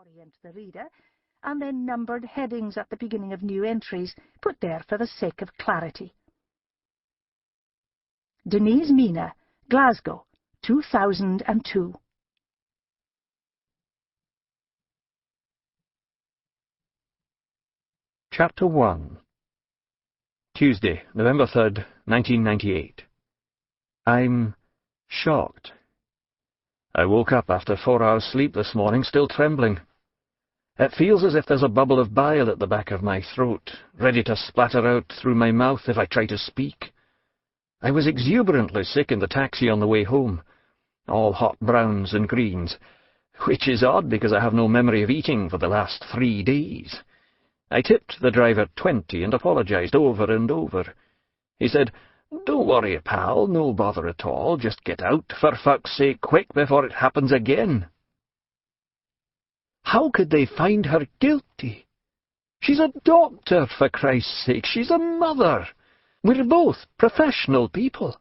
orient the reader, and then numbered headings at the beginning of new entries, put there for the sake of clarity. Denise Mina, Glasgow, 2002. Chapter 1. Tuesday, November 3rd, 1998. I'm shocked. I woke up after 4 hours' sleep this morning, still trembling. It feels as if there's a bubble of bile at the back of my throat, ready to splatter out through my mouth if I try to speak. I was exuberantly sick in the taxi on the way home, all hot browns and greens, which is odd because I have no memory of eating for the last 3 days. I tipped the driver 20 and apologized over and over. He said, "Don't worry, pal, no bother at all, just get out, for fuck's sake, quick before it happens again." How could they find her guilty? She's a doctor, for Christ's sake, she's a mother. We're both professional people.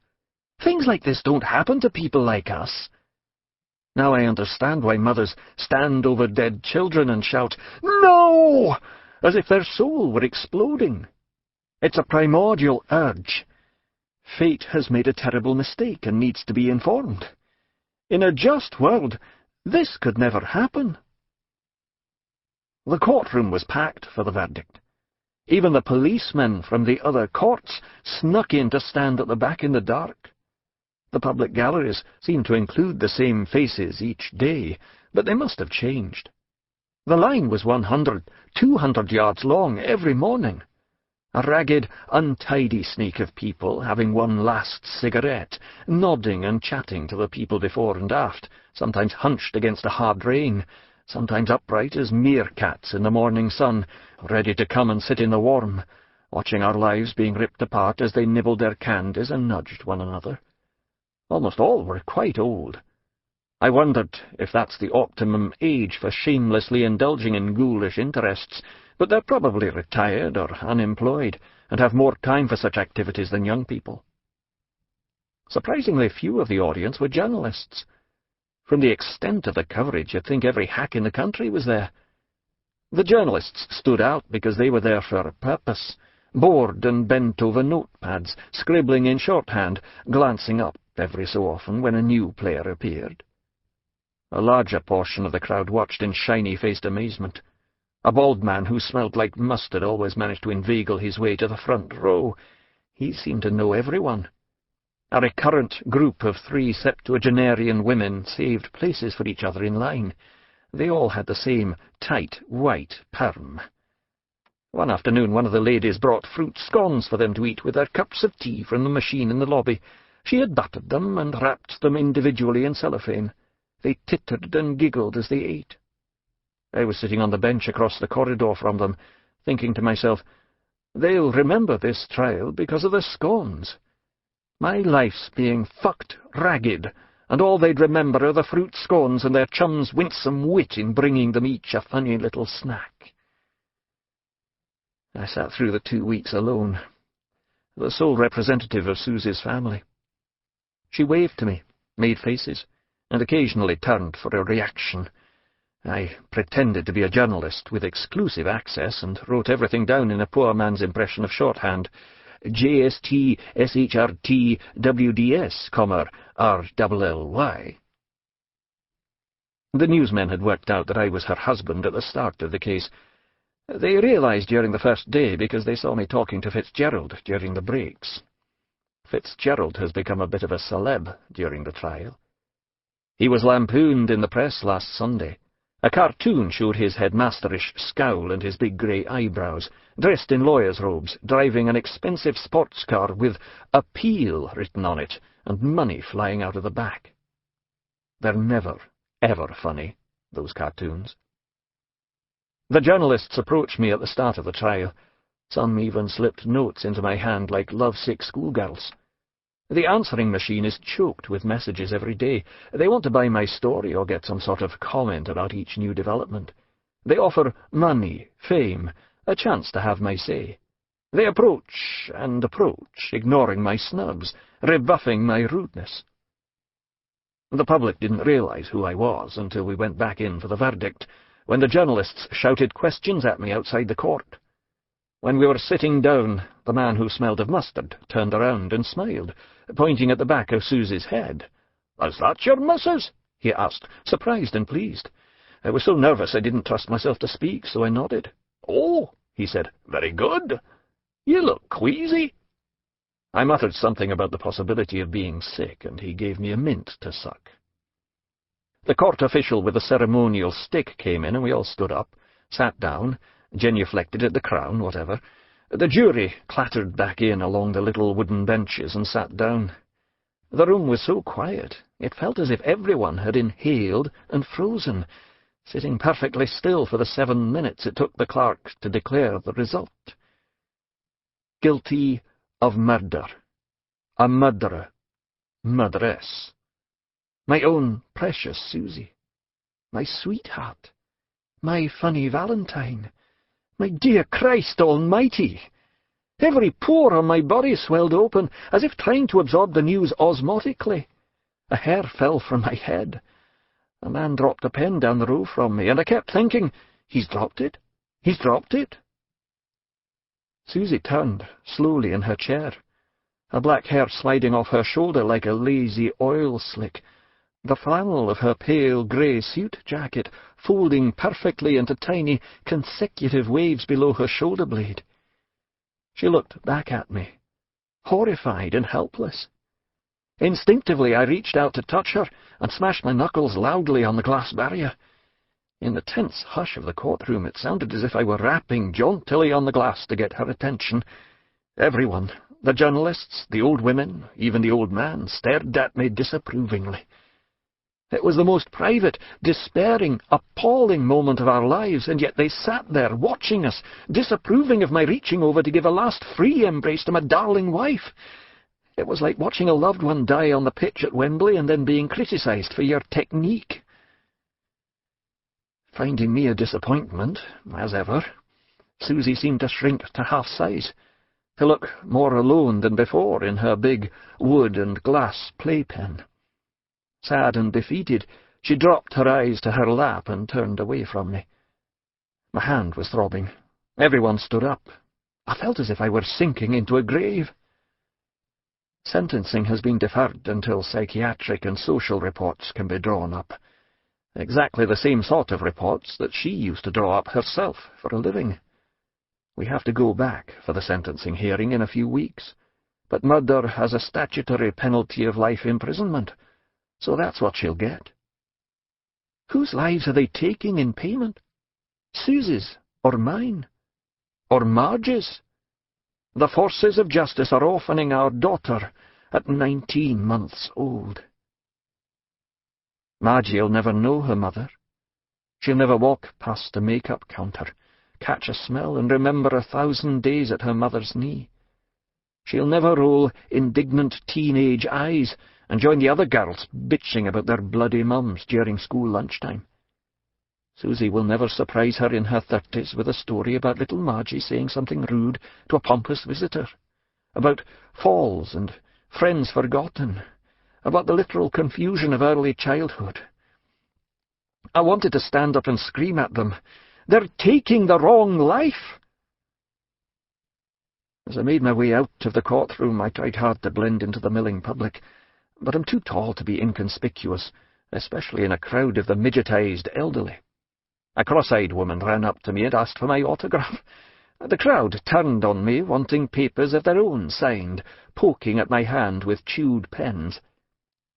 Things like this don't happen to people like us. Now I understand why mothers stand over dead children and shout, "No!" as if their soul were exploding. It's a primordial urge. Fate has made a terrible mistake and needs to be informed. In a just world, this could never happen. The courtroom was packed for the verdict. Even the policemen from the other courts snuck in to stand at the back in the dark. The public galleries seemed to include the same faces each day, but they must have changed. The line was 100, 200 yards long every morning. A ragged, untidy sneak of people having one last cigarette, nodding and chatting to the people before and aft, sometimes hunched against a hard rain, sometimes upright as meerkats in the morning sun, ready to come and sit in the warm, watching our lives being ripped apart as they nibbled their candies and nudged one another. Almost all were quite old. I wondered if that's the optimum age for shamelessly indulging in ghoulish interests, but they're probably retired or unemployed, and have more time for such activities than young people. Surprisingly few of the audience were journalists. From the extent of the coverage, you'd think every hack in the country was there. The journalists stood out because they were there for a purpose, bored and bent over notepads, scribbling in shorthand, glancing up every so often when a new player appeared. A larger portion of the crowd watched in shiny-faced amazement. A bald man who smelled like mustard always managed to inveigle his way to the front row. He seemed to know everyone. A recurrent group of 3 septuagenarian women saved places for each other in line. They all had the same tight, white perm. One afternoon one of the ladies brought fruit scones for them to eat with their cups of tea from the machine in the lobby. She had buttered them and wrapped them individually in cellophane. They tittered and giggled as they ate. I was sitting on the bench across the corridor from them, thinking to myself, they'll remember this trial because of the scones. My life's being fucked ragged, and all they'd remember are the fruit scones and their chum's winsome wit in bringing them each a funny little snack. I sat through the 2 weeks alone, the sole representative of Susie's family. She waved to me, made faces, and occasionally turned for a reaction. I pretended to be a journalist with exclusive access and wrote everything down in a poor man's impression of shorthand. JST, SHRT, WDS, RLLY. The newsmen had worked out that I was her husband at the start of the case. They realized during the first day because they saw me talking to Fitzgerald during the breaks. Fitzgerald has become a bit of a celeb during the trial. He was lampooned in the press last Sunday. A cartoon showed his headmasterish scowl and his big grey eyebrows, dressed in lawyer's robes, driving an expensive sports car with "Appeal" written on it, and money flying out of the back. They're never, ever funny, those cartoons. The journalists approached me at the start of the trial. Some even slipped notes into my hand like lovesick schoolgirls. The answering machine is choked with messages every day. They want to buy my story or get some sort of comment about each new development. They offer money, fame, a chance to have my say. They approach and approach, ignoring my snubs, rebuffing my rudeness. The public didn't realize who I was until we went back in for the verdict. when the journalists shouted questions at me outside the court. When we were sitting down, the man who smelled of mustard turned around and smiled, pointing at the back of Susie's head. "Is that your missus?" he asked, surprised and pleased. I was so nervous I didn't trust myself to speak, so I nodded. "Oh," he said, "very good. You look queasy." I muttered something about the possibility of being sick, and he gave me a mint to suck. The court official with the ceremonial stick came in, and we all stood up, sat down, genuflected at the crown, whatever. The jury clattered back in along the little wooden benches and sat down. The room was so quiet, it felt as if everyone had inhaled and frozen, sitting perfectly still for the 7 minutes it took the clerk to declare the result. Guilty of murder. A murderer. Murderess. My own precious Susie. My sweetheart. My funny Valentine. My dear Christ Almighty! Every pore on my body swelled open, as if trying to absorb the news osmotically. A hair fell from my head. A man dropped a pen down the row from me, and I kept thinking, "He's dropped it. He's dropped it." Susie turned slowly in her chair, her black hair sliding off her shoulder like a lazy oil slick, the flannel of her pale grey suit jacket folding perfectly into tiny, consecutive waves below her shoulder blade. She looked back at me, horrified and helpless. Instinctively I reached out to touch her and smashed my knuckles loudly on the glass barrier. In the tense hush of the courtroom it sounded as if I were rapping jauntily on the glass to get her attention. Everyone, the journalists, the old women, even the old man, stared at me disapprovingly. It was the most private, despairing, appalling moment of our lives, and yet they sat there watching us, disapproving of my reaching over to give a last free embrace to my darling wife. It was like watching a loved one die on the pitch at Wembley and then being criticised for your technique. Finding me a disappointment, as ever, Susie seemed to shrink to half size, to look more alone than before in her big wood and glass playpen. Sad and defeated, she dropped her eyes to her lap and turned away from me. My hand was throbbing. Everyone stood up. I felt as if I were sinking into a grave. Sentencing has been deferred until psychiatric and social reports can be drawn up. Exactly the same sort of reports that she used to draw up herself for a living. We have to go back for the sentencing hearing in a few weeks, but murder has a statutory penalty of life imprisonment, so that's what she'll get. Whose lives are they taking in payment? Susie's, or mine? Or Marge's? The forces of justice are orphaning our daughter at 19 months old. Margie'll never know her mother. She'll never walk past a make-up counter, catch a smell, and remember 1,000 days at her mother's knee. She'll never roll indignant teenage eyes and join the other girls bitching about their bloody mums during school lunchtime. Susie will never surprise her in her 30s with a story about little Margie saying something rude to a pompous visitor, about falls and friends forgotten, about the literal confusion of early childhood. I wanted to stand up and scream at them, "They're taking the wrong life!" As I made my way out of the courtroom, I tried hard to blend into the milling public, but I'm too tall to be inconspicuous, especially in a crowd of the midgetized elderly. A cross-eyed woman ran up to me and asked for my autograph. The crowd turned on me, wanting papers of their own signed, poking at my hand with chewed pens.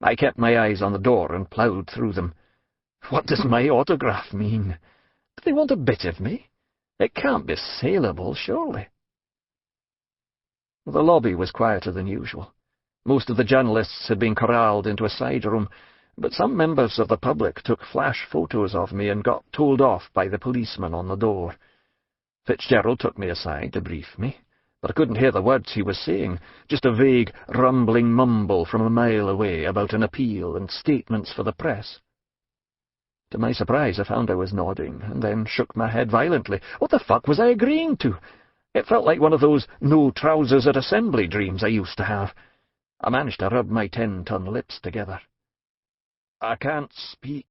I kept my eyes on the door and ploughed through them. What does my autograph mean? Do they want a bit of me? It can't be saleable, surely. The lobby was quieter than usual. Most of the journalists had been corralled into a side room, but some members of the public took flash photos of me and got told off by the policeman on the door. Fitzgerald took me aside to brief me, but I couldn't hear the words he was saying, just a vague, rumbling mumble from a mile away about an appeal and statements for the press. To my surprise, I found I was nodding, and then shook my head violently. What the fuck was I agreeing to? It felt like one of those no-trousers-at-assembly dreams I used to have. I managed to rub my 10-ton lips together. "I can't speak,"